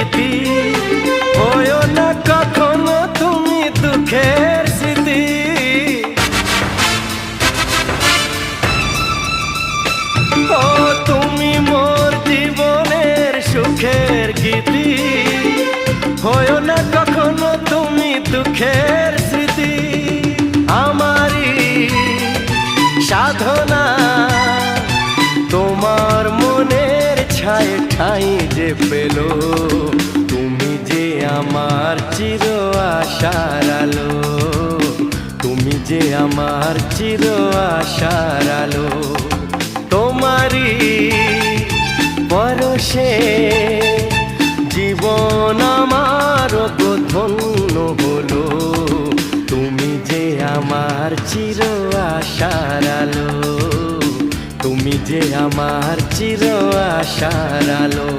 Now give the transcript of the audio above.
গীতি, হয়ো না কখনো তুমি দুঃখের স্মৃতি। ও তুমি মোর জীবনের সুখের গীতি, হয়ো না কখনো তুমি দুঃখের স্মৃতি। আমারই সাধনা তোমার মনের ছায় ঠাঁই যে পেল, তুমি যে আমার চির আশার আলো, তুমি যে আমার চির আশার আলো। তোমারই পরশে জীবন আমার ধন্য হলো, তুমি যে আমার চির আশার আলো, তুমি যে আমার চির আশার আলো।